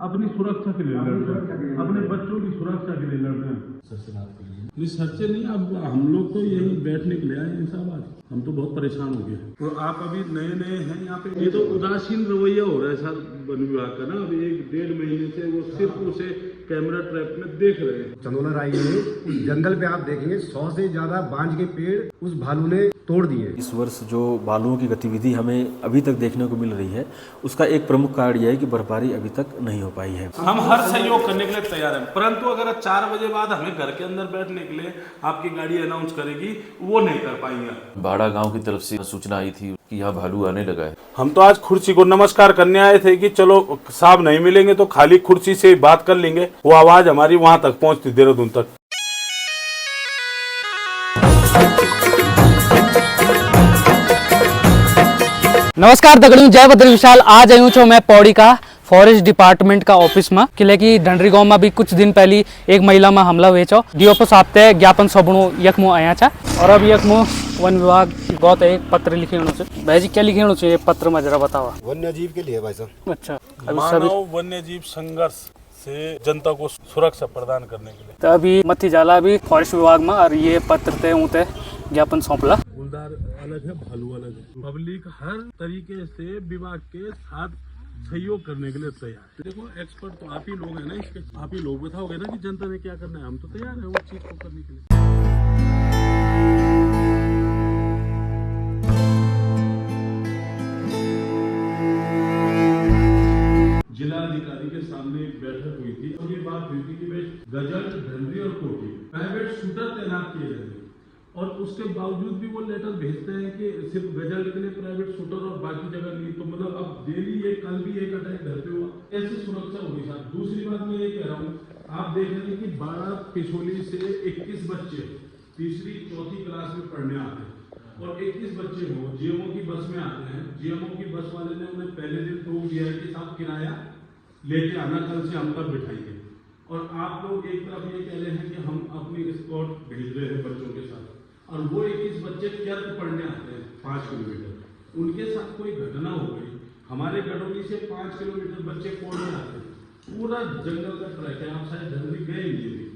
अपनी सुरक्षा के लिए लड़ रहे हैं, अपने बच्चों की सुरक्षा के लिए लड़ रहे हैं। नहीं सर से नहीं, अब हम लोग तो यही बैठने के लिए आए हैं साहब। आज हम तो बहुत परेशान हो गए। तो आप अभी नए नए हैं यहाँ पे, ये तो उदासीन रवैया हो रहा है सर वन विभाग का ना। अभी 1-1.5 महीने से वो सिर्फ उसे कैमरा ट्रैप में देख रहे हैं। चंदोला राई में उस जंगल पे आप देखेंगे 100 से ज्यादा बांज के पेड़ उस भालू ने तोड़ दिए। इस वर्ष जो भालुओं की गतिविधि हमें अभी तक देखने को मिल रही है, उसका एक प्रमुख कारण यह है कि बर्फबारी अभी तक नहीं हो पाई है। हम हर सहयोग करने के लिए तैयार हैं, परंतु अगर 4 बजे बाद हमें घर के अंदर बैठने के लिए आपकी गाड़ी अनाउंस करेगी, वो नहीं कर पाएंगे। बाड़ा गांव की तरफ से सूचना आई थी कि यहाँ भालू आने लगा है। हम तो आज कुर्सी को नमस्कार करने आए थे कि चलो साहब नहीं मिलेंगे तो खाली कुर्सी से बात कर लेंगे। वो आवाज हमारी वहां तक पहुंचती, देहरादून तक। नमस्कार दगड़ियों, जय बद्री विशाल। आज आयु छो मैं पौड़ी का फॉरेस्ट डिपार्टमेंट का ऑफिस में किले की ढंडरी गांव में भी कुछ दिन पहले एक महिला में हमला हुए छो। डीओपो साहब ते ज्ञापन सौंपणो यकमो आया था और अब यकमो वन विभाग गौत एक पत्र लिखेणो छे। भाई जी क्या लिखेणो छे पत्र में, जरा बतावा। वन्य जीव के लिए भाई साहब। अच्छा, मानव वन्य जीव संघर्ष से जनता को सुरक्षा प्रदान करने के लिए तो अभी मथी जाला अभी फॉरेस्ट विभाग में और ये पत्र ते उते ज्ञापन सौंपला। गुलदार अलग है, भालू अलग है। पब्लिक हर तरीके से विभाग के साथ सहयोग करने के लिए तैयार है। देखो एक्सपर्ट तो आप ही लोग हैं ना, इसके आप ही लोग बताओगे ना कि जनता ने क्या करना है। हम तो तैयार है वो चीज को करने के लिए। जिलाधिकारी के सामने एक बैठक हुई थी और ये बात हुई थी कि भाई गजल, ढंडरी और कोटी प्राइवेट शूटर तैनात किए जाएंगे, और उसके बावजूद भी वो लेटर भेजते हैं कि सिर्फ गजल के लिए प्राइवेट शूटर और बाकी जगह नहीं। तो मतलब अब डेली ये कल भी एक अटैक घर पे हुआ, ऐसी सुरक्षा होगी साहब। दूसरी बात मैं ये कह रहा हूँ, आप देख रहे हैं कि बाड़ा पिछोली से 21 बच्चे तीसरी चौथी क्लास में पढ़ने आते हैं और 21 बच्चे हो जीएमओ की बस में आते हैं। जीएमओ की बस वाले ने उन्हें पहले दिन टोक दिया है कि साहब किराया लेके आना, कल से हम तक बिठाएंगे। और आप लोग एक तरफ ये कह रहे हैं कि हम अपनी स्कॉट भेज रहे हैं बच्चों के साथ, और वो 21 बच्चे क्यर्क पढ़ने आते हैं 5 किलोमीटर। उनके साथ कोई घटना हो गई, हमारे गडोली से 5 किलोमीटर बच्चे पढ़ने आते हैं। पूरा जंगल का ट्रैक है, आप शायद ढंडरी गए नहीं।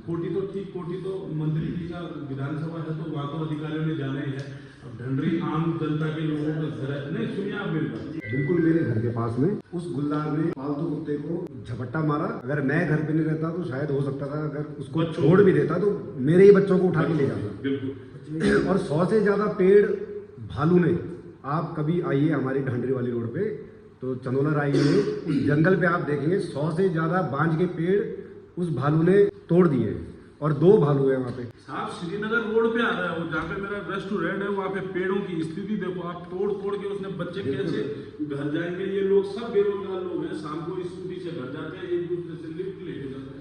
कोटी तो ठीक, कोटी तो मंत्री जी का विधानसभा है तो वहाँ तो अधिकारियों ने जाना ही है। अब ढंडरी आम जनता के लोगों का घर है। नहीं सुनिए आप बिल्कुल मेरे घर के पास में उस गुलदार ने पालतू कुत्ते को झपट्टा मारा। अगर मैं घर पे नहीं रहता तो शायद हो सकता था, अगर उसको छोड़ भी देता तो मेरे ही बच्चों को उठा के ले जाता। और 100 से ज्यादा पेड़ भालू ने, आप कभी आइए हमारी ढंडरी वाली रोड पे, तो चंदोला राई में उस जंगल पे आप देखेंगे 100 से ज्यादा बांज के पेड़ उस भालू ने तोड़ दिए और 2 भालू है वहाँ पे। साहब श्रीनगर रोड पे आ रहा है वो, जहाँ पे मेरा रेस्टोरेंट है, वहाँ पे पेड़ों की स्थिति देखो आप। तोड़ के उसने बच्चे कैसे घर जाएंगे। ये लोग सब बेरोजगार लोग हैं, शाम को स्कूटी से घर जाते हैं, एक दूसरे से लिफ्ट लेके जाते हैं।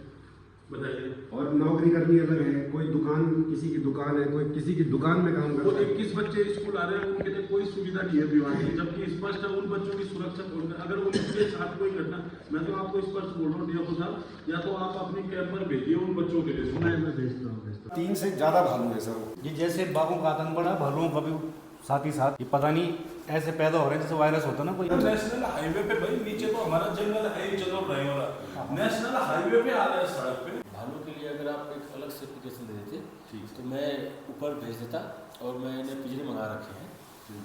बताइए। और नौकरी करनी अलग है, कोई दुकान, किसी की दुकान है, कोई किसी की दुकान में काम करता है। 21 बच्चे स्कूल आ रहे हैं, उनके लिए कोई सुविधा नहीं है विभाग की, जबकि स्पष्ट है उन बच्चों की सुरक्षा कौन करे। अगर उनके साथ कोई घटना, मैं तो आपको स्पष्ट बोल रहा हूँ डीएफओ साहब, या तो आप अपनी कैब पर भेजिए उन बच्चों के लिए। सुना है, मैं भेजता हूँ। 3 से ज्यादा भालू है सर। ये जैसे बाघों का आतंक बढ़ा, भालुओं का भी साथ ही साथ, ये पता नहीं ऐसे पैदा हो रहे हैं जैसे वायरस होता ना कोई। नेशनल हाईवे पे भाई नीचे तो हमारा जंगल है ही, चलो रहे वाला नेशनल हाईवे पे आ रहा है सड़क पे। भालू के लिए अगर आप एक अलग से एप्लीकेशन दे देते तो मैं ऊपर भेज देता, और मैंने पिंजरे मंगा रखे हैं।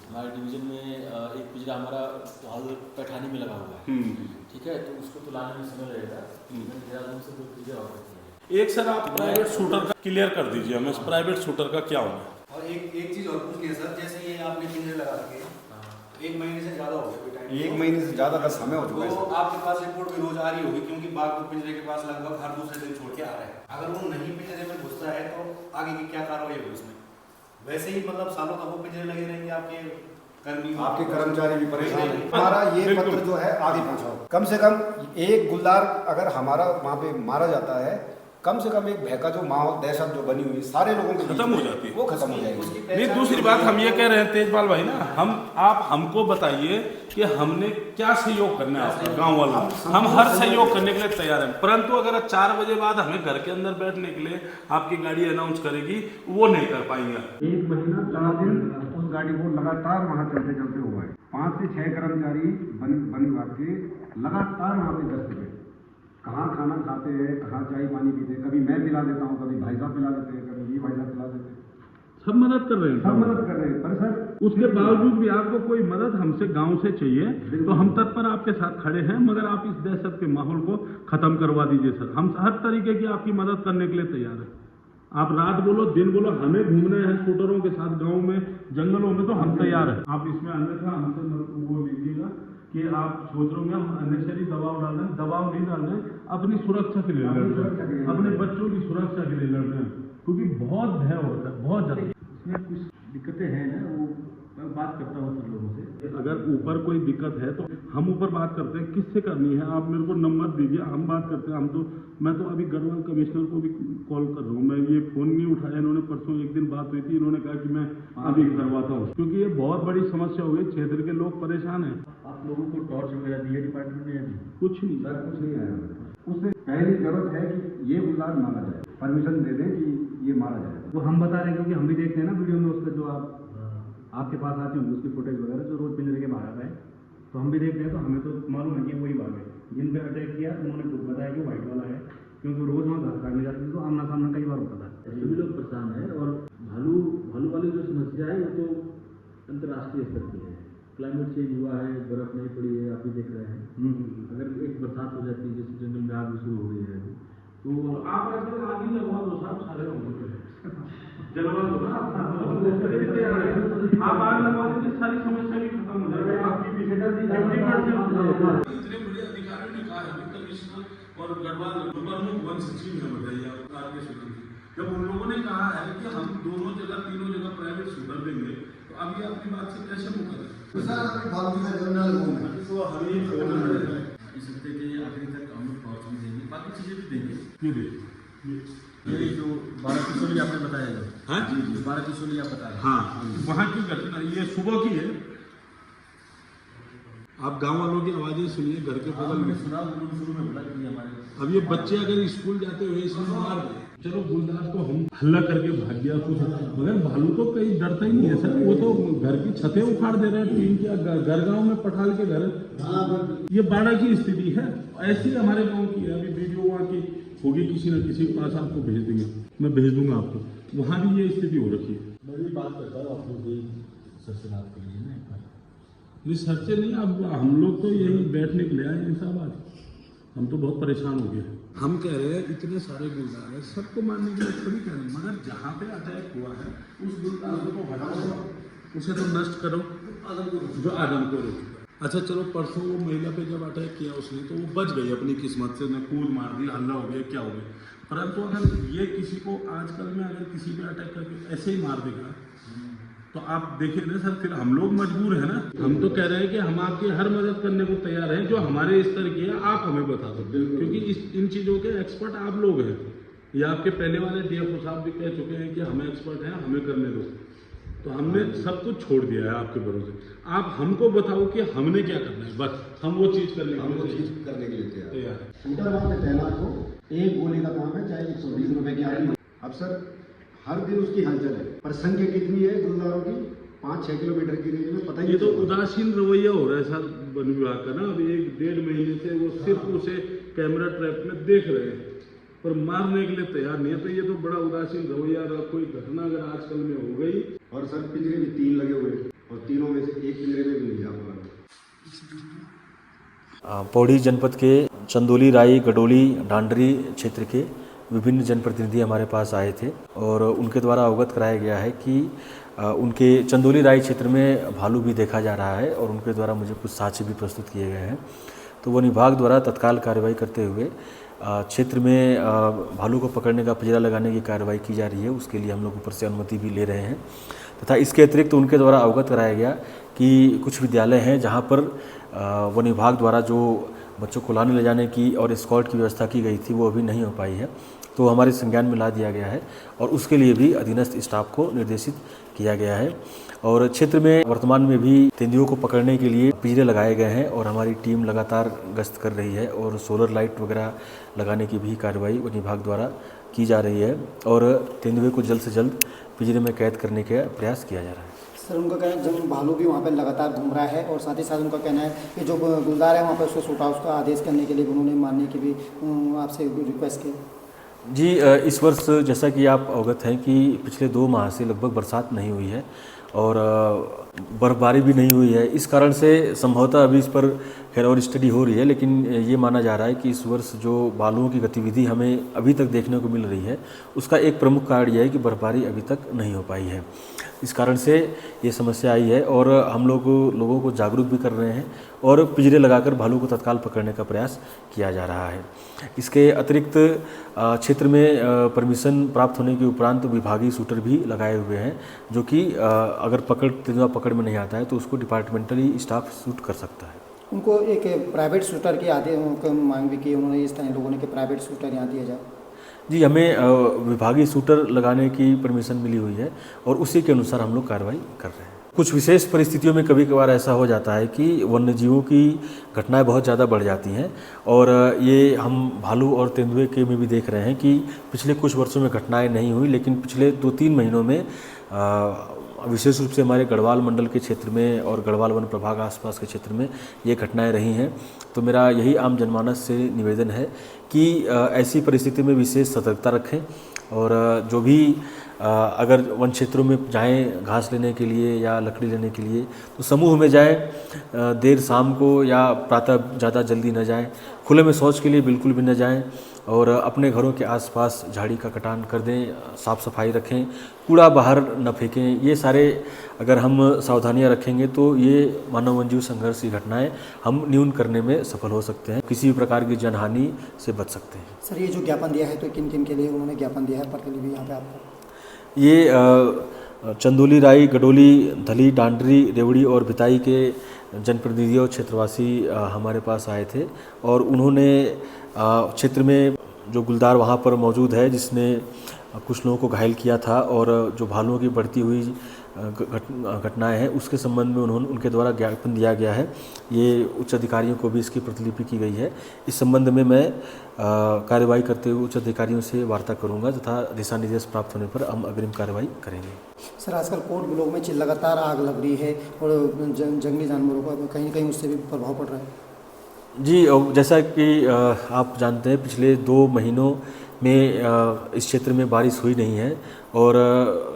हमारे डिवीजन में एक पिंजरा हमारा हाल पैठानी में लगा हुआ है, ठीक है, तो उसको तो लाने में समय लगेगा। मैंने देहरादून से 2 पिंजरे और रखे हैं। एक सर आप प्राइवेट शूटर का क्लियर कर दीजिए हमें, प्राइवेट शूटर का क्या होना है। और एक चीज और पूछनी है सर, जैसे ये आपने पिंजरे लगा रखे हैं, 1 महीने से ज्यादा हो गया, 1 महीने से ज्यादा का समय हो चुका है। तो आपके पास रिपोर्ट भी रोज आ रही होगी, क्योंकि बाघ को पिंजरे के पास लगभग हर दूसरे दिन छोड़ के आ रहे हैं। अगर वो नहीं पिंजरे में घुसता है तो आगे की क्या कार्रवाई होगी उसमें? वैसे ही मतलब सालों तक वो पिंजरे लगे रहेंगे, आपके कर्मचारी भी परेशान है। हमारा ये पत्र जो है आगे पहुंचाओ। कम से कम एक गुलदार अगर हमारा वहाँ पे मारा जाता है, कम से कम एक भय का जो माहौल, दहशत जो बनी हुई सारे लोगों के खत्म हो जाती है, वो खत्म हो जाएगी। नहीं, दूसरी बात हम ये कह रहे हैं तेजपाल भाई ना, आप हमको बताइए कि हमने क्या सहयोग करना है आपका गांव वालों, हम हर सहयोग करने के लिए तैयार हैं, परंतु अगर 4 बजे बाद हमें घर के अंदर बैठने के लिए आपकी गाड़ी अनाउंस करेगी, वो नहीं कर पाएंगे। 1 महीना 4 दिन उस गाड़ी को लगातार वहाँ चलते चलते हुआ है। 5 से 6 कर्मचारी वन विभाग के लगातार वहाँ पे गश्त पे, कहाँ खाना खाते हैं, कहाँ चाय पानी पीते हैं, कभी मैं पिला देता हूँ, कभी भाई साहब पिला देते हैं, कभी ये भाई साहब पिला देते हैं, सब मदद कर रहे हैं, सब मदद कर रहे हैं। पर सर उसके बावजूद भी आपको कोई मदद हमसे गांव से चाहिए तो हम तत्पर आपके साथ खड़े हैं, मगर आप इस दहशत के माहौल को खत्म करवा दीजिए सर। हम हर तरीके की आपकी मदद करने के लिए तैयार हैं। आप रात बोलो दिन बोलो, हमें घूमने हैं स्कूटरों के साथ गाँव में, जंगलों में, तो हम तैयार हैं। आप इसमें अन्यथा हमसे वो लीजिएगा कि आप सोच रहे होंगे हम अननेसेसरी दबाव डाल रहे हैं, दबाव नहीं डाल रहे हैं, अपनी सुरक्षा के लिए लड़ रहे हैं, अपने बच्चों की सुरक्षा के लिए लड़ रहे हैं, क्योंकि बहुत भय होता है, बहुत ज़्यादा। इसमें कुछ दिक्कतें हैं ना, वो मैं बात करता हूँ सर लोगों से। अगर ऊपर कोई दिक्कत है तो हम ऊपर बात करते हैं, किससे करनी है आप मेरे को नंबर दीजिए, हम बात करते हैं। मैं तो अभी गढ़वाल कमिश्नर को भी कॉल कर रहा हूँ, मैं ये फ़ोन नहीं उठाया, इन्होंने परसों एक दिन बात हुई थी, इन्होंने कहा कि मैं अभी करवाता हूँ, क्योंकि ये बहुत बड़ी समस्या हो गई, क्षेत्र के लोग परेशान हैं। आप लोगों को टॉर्च वगैरह दिया डिपार्टमेंट ने? कुछ नहीं सर कुछ नहीं आया। उससे पहली जरूरत है कि ये गुलदार मारा जाए, परमिशन दे दें कि ये मारा जाए। वो हम बता रहे हैं क्योंकि हम भी देखते हैं ना वीडियो में, उसका जो आपके पास आते होंगे उसकी फुटेज वगैरह जो रोज पिंजरे के बाहर आता है, तो हम भी देखते हैं, तो हमें तो मालूम है कि वही बाघ है जिन पे अटैक किया। उन्होंने खुद बताया कि व्हाइट वाला है, क्योंकि रोज वहाँ घर काटने जाते थे तो आमना सामना कई बार होता था। सभी लोग परेशान है। और भालू वाली जो समस्या है वो तो अंतर्राष्ट्रीय स्तर की है। क्लाइमेट चेंज हुआ है, बर्फ नहीं पड़ी है, आप भी देख रहे हैं। अगर एक बरसात हो जाती है, जैसे जंगल में आग शुरू हो गई है, तो आप ऐसे आगे लगवा दो साहब, सारे होंगे जलवा दो ना, आप आग लगवा दीजिए, सारी समस्या भी खत्म हो जाएगी। आपकी भी इतने बड़े अधिकारियों ने कहा है, कमिश्नर और गढ़वाल प्रमुख वन सचिव है, बताइए आप आगे सुनिए, जब उन लोगों ने कहा है कि हम दोनों जगह तीनों जगह प्राइवेट शूटर देंगे, तो अब ये अपनी बात से कैसे मुकर है? तो हम ये इस हफ्ते के आखिरी तक हम लोग टॉर्च भी देंगे, बाकी चीज़ें भी देंगे। क्यों दे ये जो 12 किशोरी आपने बताया जो, हाँ जी 12 किशोरी आप बता रहे हैं, हाँ, वहाँ की घटना ये सुबह की है। आप गांव वालों की आवाजें सुनिए, घर के बगल में सुना, उन्होंने शुरू में बोला कि हमारे अब ये बच्चे अगर स्कूल जाते हुए इसमें मार गए, चलो गुलदार तो हम हल्ला करके भाग गया कुछ, मगर भालू तो कहीं डरता ही नहीं है सर। वो तो घर की छतें उखाड़ दे रहे हैं, टीन के घर गाँव में पठाल के घर, ये बाड़ा की स्थिति है। ऐसी हमारे गाँव की है, अभी वीडियो वहाँ की होगी, किसी न किसी के पास आपको भेज देंगे, मैं भेज दूंगा आपको, वहाँ भी ये स्थिति हो रखी है। मैं भी बात करता हूँ, आप लोग सर से बात कर लीजिए ना एक बार। नहीं सर से नहीं, अब हम लोग तो यही बैठने के लिए आए हैं साहब, आज हम तो बहुत परेशान हो गए। हम कह रहे हैं इतने सारे गुलदार हैं, सबको मारने के लिए थोड़ी कह रहे हैं, मगर जहाँ पे अटैक हुआ है उस गुलदार को हटाओ, उसे तो नष्ट करो जो आदम को रोके। अच्छा चलो, परसों वो महिला पे जब अटैक किया उसने, तो वो बच गई अपनी किस्मत से, न कूद मार दी, हल्ला हो गया, क्या हो गया। परंतु अगर ये किसी को आजकल में अगर किसी पे अटैक करके ऐसे ही मार देगा, तो आप देखिए ना सर, फिर हम लोग मजबूर है ना। हम तो कह रहे हैं कि हम आपकी हर मदद करने को तैयार हैं, जो हमारे स्तर की है आप हमें बता दो, क्योंकि इन चीज़ों के एक्सपर्ट आप लोग हैं। ये आपके पहले वाले DFO साहब भी कह चुके हैं कि हमें एक्सपर्ट हैं, हमें करने दो, तो हमने सब कुछ छोड़ दिया है आपके भरोसे। आप हमको बताओ कि हमने क्या करना है, बस हम वो चीज़ करने के लिए तैयार है। शूटर वहाँ पे तैनात हो, एक गोली का काम है, चाहे 120 रुपए की आती है। अब सर हर दिन उसकी हलचल है, पर संख्या कितनी है गुलदारों की? 5-6 किलोमीटर की रेंज में, पता ही ये तो उदासीन रवैया हो रहा है सर वन विभाग का ना। अभी 1-1.5 महीने से वो सिर्फ उसे कैमरा ट्रैप में देख रहे हैं, पर मारने के लिए तैयार नहीं है। तो ये तो बड़ा उदासीन रवैया रहा। कोई घटना अगर आजकल में हो गई, और सर पिंजरे भी 3 लगे हुए, और तीनों में से एक पिंजरे में भी नहीं जा पा रहा। पौड़ी जनपद के चंदोली, राई, गडोली, ढांडरी क्षेत्र के विभिन्न जनप्रतिनिधि हमारे पास आए थे और उनके द्वारा अवगत कराया गया है कि उनके चंदोली राई क्षेत्र में भालू भी देखा जा रहा है और उनके द्वारा मुझे कुछ साक्ष्य भी प्रस्तुत किए गए हैं। तो वन विभाग द्वारा तत्काल कार्रवाई करते हुए क्षेत्र में भालू को पकड़ने का पिंजरा लगाने की कार्रवाई की जा रही है। उसके लिए हम लोग ऊपर से अनुमति भी ले रहे हैं तथा इसके अतिरिक्त उनके द्वारा अवगत कराया गया कि कुछ विद्यालय हैं जहां पर वन विभाग द्वारा जो बच्चों को लाने ले जाने की और एस्कॉर्ट की व्यवस्था की गई थी वो अभी नहीं हो पाई है। तो हमारे संज्ञान में ला दिया गया है और उसके लिए भी अधीनस्थ स्टाफ को निर्देशित किया गया है। और क्षेत्र में वर्तमान में भी तेंदुओं को पकड़ने के लिए पिंजरे लगाए गए हैं और हमारी टीम लगातार गश्त कर रही है और सोलर लाइट वगैरह लगाने की भी कार्रवाई वन विभाग द्वारा की जा रही है और तेंदुए को जल्द से जल्द पिंजरे में कैद करने का प्रयास किया जा रहा है। सर उनका कहना है जब भालू भी वहाँ पर लगातार घूम रहा है और साथ ही साथ उनका कहना है कि जो गुलदार है वहाँ पर उसको शूट आउट का आदेश करने के लिए उन्होंने मानने की भी आपसे रिक्वेस्ट की। जी, इस वर्ष जैसा कि आप अवगत हैं कि पिछले 2 माह से लगभग बरसात नहीं हुई है और बर्फबारी भी नहीं हुई है। इस कारण से संभवतः अभी इस पर खैर और स्टडी हो रही है, लेकिन ये माना जा रहा है कि इस वर्ष जो भालुओं की गतिविधि हमें अभी तक देखने को मिल रही है उसका एक प्रमुख कारण यह है कि बर्फबारी अभी तक नहीं हो पाई है। इस कारण से ये समस्या आई है और हम लोगों को जागरूक भी कर रहे हैं और पिंजरे लगाकर भालू को तत्काल पकड़ने का प्रयास किया जा रहा है। इसके अतिरिक्त क्षेत्र में परमिशन प्राप्त होने के उपरांत विभागीय शूटर भी लगाए हुए हैं, जो कि अगर तेंदुआ पकड़ में नहीं आता है तो उसको डिपार्टमेंटली स्टाफ शूट कर सकता है। उनको एक प्राइवेट शूटर की मांग भी की उन्होंने, इस तरह लोगों ने कि प्राइवेट शूटर यहाँ दिया जाए। जी, हमें विभागीय शूटर लगाने की परमिशन मिली हुई है और उसी के अनुसार हम लोग कार्रवाई कर रहे हैं। कुछ विशेष परिस्थितियों में कभी कभार ऐसा हो जाता है कि वन्यजीवों की घटनाएं बहुत ज़्यादा बढ़ जाती हैं और ये हम भालू और तेंदुए के में भी देख रहे हैं कि पिछले कुछ वर्षों में घटनाएं नहीं हुई, लेकिन पिछले 2-3 महीनों में विशेष रूप से हमारे गढ़वाल मंडल के क्षेत्र में और गढ़वाल वन प्रभाग आसपास के क्षेत्र में ये घटनाएं रही हैं। तो मेरा यही आम जनमानस से निवेदन है कि ऐसी परिस्थिति में विशेष सतर्कता रखें और जो भी अगर वन क्षेत्रों में जाएं घास लेने के लिए या लकड़ी लेने के लिए तो समूह में जाएं, देर शाम को या प्रातः ज़्यादा जल्दी न जाएं, खुले में शौच के लिए बिल्कुल भी न जाएं और अपने घरों के आसपास झाड़ी का कटान कर दें, साफ़ सफाई रखें, कूड़ा बाहर न फेंकें। ये सारे अगर हम सावधानियां रखेंगे तो ये मानव वन्यजीव संघर्ष की घटनाएं हम न्यून करने में सफल हो सकते हैं, किसी भी प्रकार की जनहानि से बच सकते हैं। सर ये जो ज्ञापन दिया है तो किन किन के लिए उन्होंने ज्ञापन दिया है, पर के लिए भी यहाँ पे आपको? ये चंदोली, राई, गडोली, धली, डांडरी, रेवड़ी और भिताई के जनप्रतिनिधि और क्षेत्रवासी हमारे पास आए थे और उन्होंने क्षेत्र में जो गुलदार वहाँ पर मौजूद है जिसने कुछ लोगों को घायल किया था और जो भालुओं की बढ़ती हुई घटनाएं हैं उसके संबंध में उनके द्वारा ज्ञापन दिया गया है। ये उच्च अधिकारियों को भी इसकी प्रतिलिपि की गई है। इस संबंध में मैं कार्यवाही करते हुए उच्च अधिकारियों से वार्ता करूंगा तथा दिशा निर्देश प्राप्त होने पर हम अग्रिम कार्रवाई करेंगे। सर आजकल कोट ब्लॉक में लगातार आग लग रही है और जंगली जानवरों का कहीं कहीं उससे भी प्रभाव पड़ रहा है। जी, जैसा कि आप जानते हैं पिछले 2 महीनों में इस क्षेत्र में बारिश हुई नहीं है और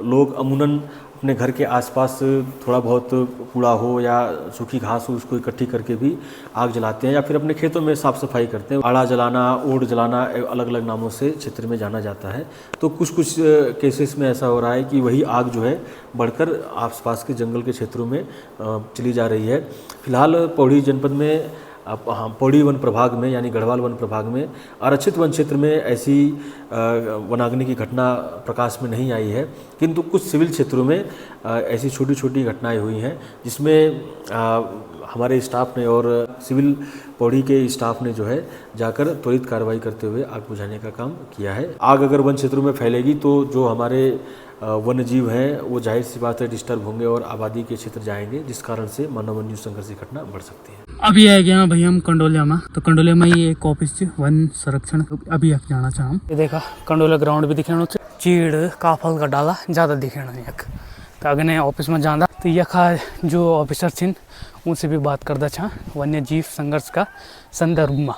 लोग अमूमन अपने घर के आसपास थोड़ा बहुत कूड़ा हो या सूखी घास हो उसको इकट्ठी करके भी आग जलाते हैं या फिर अपने खेतों में साफ़ सफाई करते हैं। आड़ा जलाना, ओड़ जलाना अलग अलग नामों से क्षेत्र में जाना जाता है। तो कुछ केसेस में ऐसा हो रहा है कि वही आग जो है बढ़कर आसपास के जंगल के क्षेत्रों में चली जा रही है। फिलहाल पौड़ी जनपद में पौड़ी वन प्रभाग में यानी गढ़वाल वन प्रभाग में आरक्षित वन क्षेत्र में ऐसी वनाग्नि की घटना प्रकाश में नहीं आई है, किंतु कुछ सिविल क्षेत्रों में ऐसी छोटी छोटी घटनाएं हुई हैं जिसमें हमारे स्टाफ ने और सिविल पौड़ी के स्टाफ ने जो है जाकर त्वरित कार्रवाई करते हुए आग बुझाने का काम किया है। आग अगर वन क्षेत्रों में फैलेगी तो जो हमारे वन्य जीव हैं वो जाहिर सी बात है डिस्टर्ब होंगे और आबादी के क्षेत्र जाएंगे, जिस कारण से मानव वन्य संघर्ष की घटना बढ़ सकती है। अभी आ गया भाई हम कंडोलिया में, तो कंडोलिया में ही एक ऑफिस वन संरक्षण अभी आप जाना चाहूँ। ये देखा कंडोलिया ग्राउंड भी दिखेणो चीड़ काफल का डाला ज़्यादा दिखेणो यख, तो अगने ऑफिस में जाना तो यखा जो ऑफिसर छिन उनसे भी बात करदा छा वन्य जीव संघर्ष का संदर्भ में।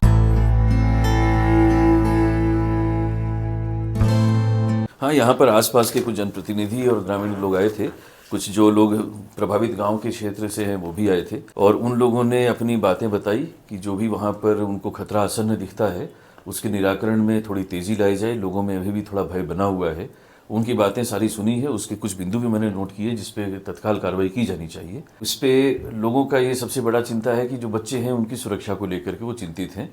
हाँ, यहाँ पर आसपास के कुछ जनप्रतिनिधि और ग्रामीण लोग आए थे। कुछ जो लोग प्रभावित गांव के क्षेत्र से हैं वो भी आए थे और उन लोगों ने अपनी बातें बताई कि जो भी वहाँ पर उनको खतरा आसन्न दिखता है उसके निराकरण में थोड़ी तेज़ी लाई जाए। लोगों में अभी भी थोड़ा भय बना हुआ है। उनकी बातें सारी सुनी है, उसके कुछ बिंदु भी मैंने नोट किए जिस पे तत्काल कार्रवाई की जानी चाहिए। इस पे लोगों का ये सबसे बड़ा चिंता है कि जो बच्चे हैं उनकी सुरक्षा को लेकर के वो चिंतित हैं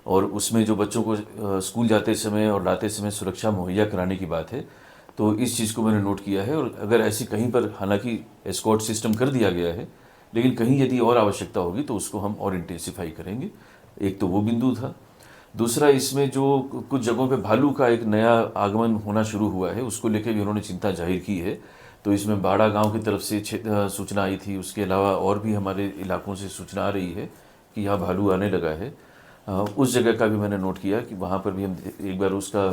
और उसमें जो बच्चों को स्कूल जाते समय और लाते समय सुरक्षा मुहैया कराने की बात है, तो इस चीज़ को मैंने नोट किया है। और अगर ऐसी कहीं पर, हालांकि एस्कॉर्ट सिस्टम कर दिया गया है, लेकिन कहीं यदि और आवश्यकता होगी तो उसको हम और इंटेंसिफाई करेंगे। एक तो वो बिंदु था। दूसरा, इसमें जो कुछ जगहों पे भालू का एक नया आगमन होना शुरू हुआ है, उसको लेकर भी उन्होंने चिंता जाहिर की है। तो इसमें बाड़ा गांव की तरफ से सूचना आई थी, उसके अलावा और भी हमारे इलाकों से सूचना आ रही है कि यहाँ भालू आने लगा है। उस जगह का भी मैंने नोट किया कि वहाँ पर भी हम एक बार उसका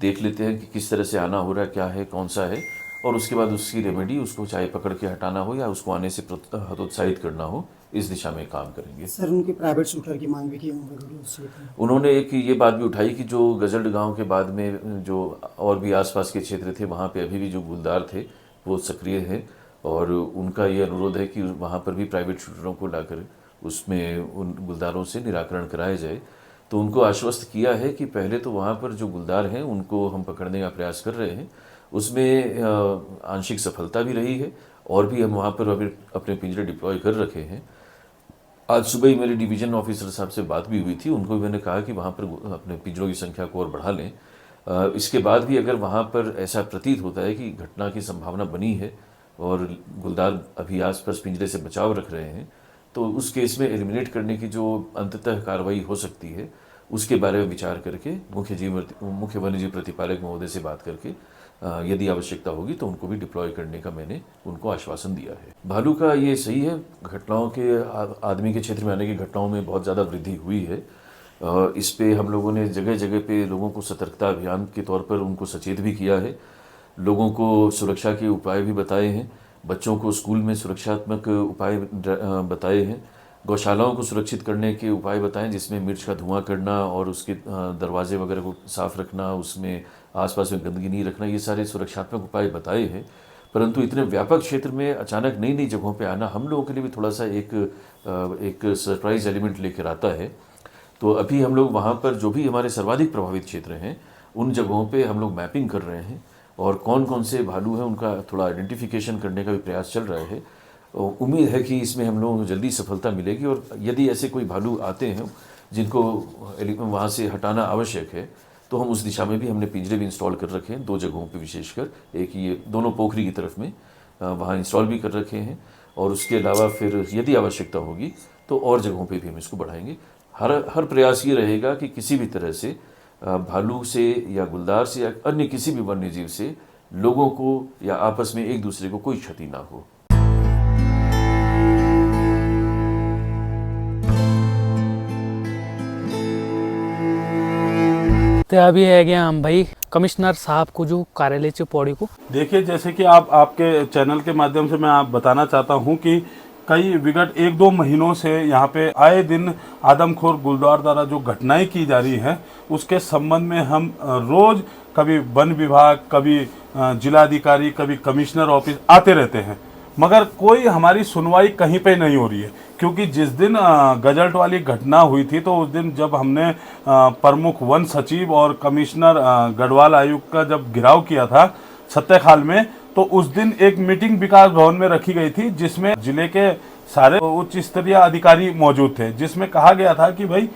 देख लेते हैं कि किस तरह से आना हो रहा है, क्या है, कौन सा है, और उसके बाद उसकी रेमेडी, उसको चाहे पकड़ के हटाना हो या उसको आने से हतोत्साहित करना हो, इस दिशा में काम करेंगे। सर उनकी प्राइवेट शूटर की मांग भी की होंगी। उन्होंने एक ये बात भी उठाई कि जो गजल्ड गांव के बाद में जो और भी आसपास के क्षेत्र थे, वहाँ पे अभी भी जो गुलदार थे वो सक्रिय हैं, और उनका ये अनुरोध है कि वहाँ पर भी प्राइवेट शूटरों को लाकर उसमें उन गुलदारों से निराकरण कराया जाए। तो उनको आश्वस्त किया है कि पहले तो वहाँ पर जो गुलदार हैं उनको हम पकड़ने का प्रयास कर रहे हैं, उसमें आंशिक सफलता भी रही है, और भी हम वहाँ पर अभी अपने पिंजरे डिप्लॉय कर रखे हैं। आज सुबह ही मेरे डिवीजन ऑफिसर साहब से बात भी हुई थी, उनको भी मैंने कहा कि वहाँ पर अपने पिंजरों की संख्या को और बढ़ा लें। इसके बाद भी अगर वहाँ पर ऐसा प्रतीत होता है कि घटना की संभावना बनी है और गुलदार अभी आसपास पिंजरे से बचाव रख रहे हैं, तो उस केस में एलिमिनेट करने की जो अंततः कार्रवाई हो सकती है, उसके बारे में विचार करके मुख्य वन्यजीव प्रतिपालक महोदय से बात करके यदि आवश्यकता होगी तो उनको भी डिप्लॉय करने का मैंने उनको आश्वासन दिया है। भालू का ये सही है, घटनाओं के आदमी के क्षेत्र में आने की घटनाओं में बहुत ज़्यादा वृद्धि हुई है। इस पे हम लोगों ने जगह जगह पे लोगों को सतर्कता अभियान के तौर पर उनको सचेत भी किया है, लोगों को सुरक्षा के उपाय भी बताए हैं, बच्चों को स्कूल में सुरक्षात्मक उपाय बताए हैं, गौशालाओं को सुरक्षित करने के उपाय बताएं, जिसमें मिर्च का धुआं करना और उसके दरवाजे वगैरह को साफ रखना, उसमें आसपास में गंदगी नहीं रखना, ये सारे सुरक्षात्मक उपाय बताए हैं। परंतु इतने व्यापक क्षेत्र में अचानक नई नई जगहों पे आना हम लोगों के लिए भी थोड़ा सा एक सरप्राइज एलिमेंट लेकर आता है। तो अभी हम लोग वहाँ पर जो भी हमारे सर्वाधिक प्रभावित क्षेत्र हैं, उन जगहों पे हम लोग मैपिंग कर रहे हैं, और कौन कौन से भालू हैं उनका थोड़ा आइडेंटिफिकेशन करने का भी प्रयास चल रहा है। उम्मीद है कि इसमें हम लोगों को जल्दी सफलता मिलेगी, और यदि ऐसे कोई भालू आते हैं जिनको वहाँ से हटाना आवश्यक है, तो हम उस दिशा में भी हमने पिंजरे भी इंस्टॉल कर रखे हैं, 2 जगहों पे विशेषकर, एक ये दोनों पोखरी की तरफ में वहाँ इंस्टॉल भी कर रखे हैं, और उसके अलावा फिर यदि आवश्यकता होगी तो और जगहों पे भी हम इसको बढ़ाएंगे। हर प्रयास ये रहेगा कि किसी भी तरह से भालू से या गुलदार से या अन्य किसी भी वन्य जीव से लोगों को या आपस में एक दूसरे को कोई क्षति ना हो। तो अभी है गया हम भाई कमिश्नर साहब को जो कार्यालय से पौड़ी को। देखिए, जैसे कि आपके चैनल के माध्यम से मैं आप बताना चाहता हूं कि कई विगत 1-2 महीनों से यहाँ पे आए दिन आदमखोर गुलदार द्वारा जो घटनाएं की जा रही हैं, उसके संबंध में हम रोज कभी वन विभाग, कभी जिलाधिकारी, कभी कमिश्नर ऑफिस आते रहते हैं, मगर कोई हमारी सुनवाई कहीं पे नहीं हो रही है। क्योंकि जिस दिन गजल्ट वाली घटना हुई थी, तो उस दिन जब हमने प्रमुख वन सचिव और कमिश्नर गढ़वाल आयुक्त का जब घेराव किया था सत्याखाल में, तो उस दिन एक मीटिंग विकास भवन में रखी गई थी, जिसमें जिले के सारे उच्च स्तरीय अधिकारी मौजूद थे, जिसमें कहा गया था कि भाई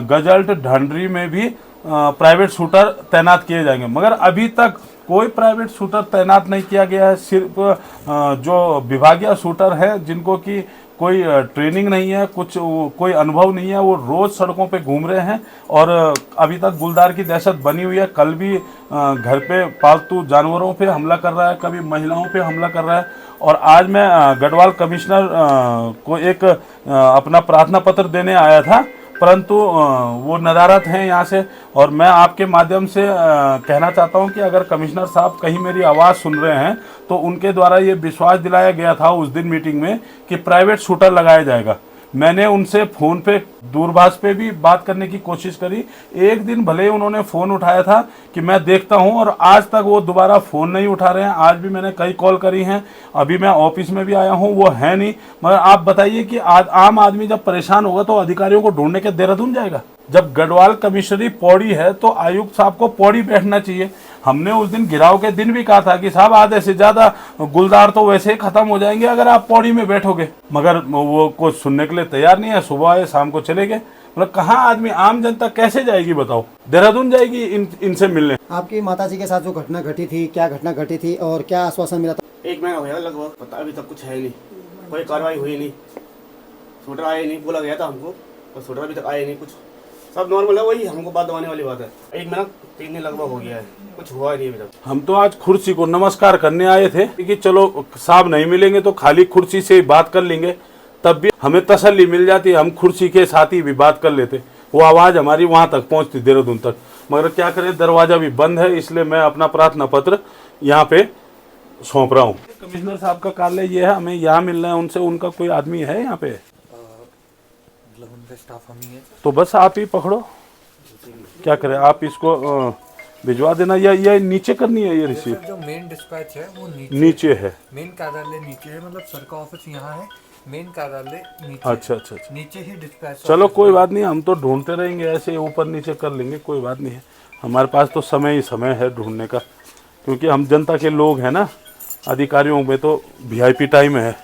गजल्ट ढंडरी में भी प्राइवेट शूटर तैनात किए जाएंगे, मगर अभी तक कोई प्राइवेट शूटर तैनात नहीं किया गया है। सिर्फ जो विभागीय शूटर है, जिनको कि कोई ट्रेनिंग नहीं है, कोई अनुभव नहीं है, वो रोज सड़कों पे घूम रहे हैं, और अभी तक गुलदार की दहशत बनी हुई है। कल भी घर पे पालतू जानवरों पे हमला कर रहा है, कभी महिलाओं पे हमला कर रहा है, और आज मैं गढ़वाल कमिश्नर को एक अपना प्रार्थना पत्र देने आया था, परंतु वो नदारत हैं यहाँ से। और मैं आपके माध्यम से कहना चाहता हूँ कि अगर कमिश्नर साहब कहीं मेरी आवाज़ सुन रहे हैं, तो उनके द्वारा ये विश्वास दिलाया गया था उस दिन मीटिंग में कि प्राइवेट शूटर लगाया जाएगा। मैंने उनसे फ़ोन पे, दूरभाष पे भी बात करने की कोशिश करी। एक दिन भले ही उन्होंने फ़ोन उठाया था कि मैं देखता हूं, और आज तक वो दोबारा फ़ोन नहीं उठा रहे हैं। आज भी मैंने कई कॉल करी हैं, अभी मैं ऑफिस में भी आया हूं, वो है नहीं। मगर आप बताइए कि आम आदमी जब परेशान होगा तो अधिकारियों को ढूंढने के देहरादून जाएगा? जब गढ़वाल कमिश्नरी पौड़ी है तो आयुक्त साहब को पौड़ी बैठना चाहिए। हमने उस दिन गिराव के दिन भी कहा था कि साहब आधे से ज्यादा गुलदार तो वैसे ही खत्म हो जाएंगे अगर आप पौड़ी में बैठोगे, मगर वो कुछ सुनने के लिए तैयार नहीं है। सुबह आए, शाम को चले गए। मतलब कहाँ आदमी, आम जनता कैसे जाएगी बताओ? देहरादून जाएगी इनसे मिलने। आपकी माताजी के साथ जो घटना घटी थी, क्या घटना घटी थी और क्या आश्वासन मिला था? 1 महीना हो गया लगभग, पता अभी तक कुछ है नहीं, कोई कार्रवाई हुई नहीं। शूटर आए नहीं, बोला गया था हमको, पर शूटर अभी तक आए नहीं। कुछ सब नॉर्मल है, वही हमको बात दबाने वाली बात है। 1 महीना 3 दिन लगभग हो गया है, कुछ हुआ ही नहीं अभी तक। हम तो आज कुर्सी को नमस्कार करने आए थे कि चलो साहब नहीं मिलेंगे तो खाली कुर्सी से बात कर लेंगे, तब भी हमें तसल्ली मिल जाती, हम कुर्सी के साथ ही भी बात कर लेते, वो आवाज़ हमारी वहाँ तक पहुँचती देहरादून तक। मगर क्या करें, दरवाज़ा भी बंद है, इसलिए मैं अपना प्रार्थना पत्र यहाँ पे सौंप रहा हूँ। कमिश्नर साहब का कार्यालय ये है, हमें यहाँ मिलना है उनसे। उनका कोई आदमी है यहाँ पे? मतलब उनका स्टाफ हम ही है। तो बस आप ही पकड़ो, क्या करें, आप इसको भिजवा देना, या नीचे करनी है ये रिसीव? जो मेन डिस्पैच है वो नीचे है। मेन कार्यालय नीचे है, मतलब सर का ऑफिस यहाँ है, मेन कार्यालय नीचे। अच्छा अच्छा अच्छा, नीचे ही डिस्पैच। चलो कोई बात नहीं, हम तो ढूंढते रहेंगे, ऐसे ऊपर नीचे कर लेंगे, कोई बात नहीं है। हमारे पास तो समय ही समय है ढूंढने का, क्योंकि हम जनता के लोग हैं ना, अधिकारियों में तो VIP टाइम है।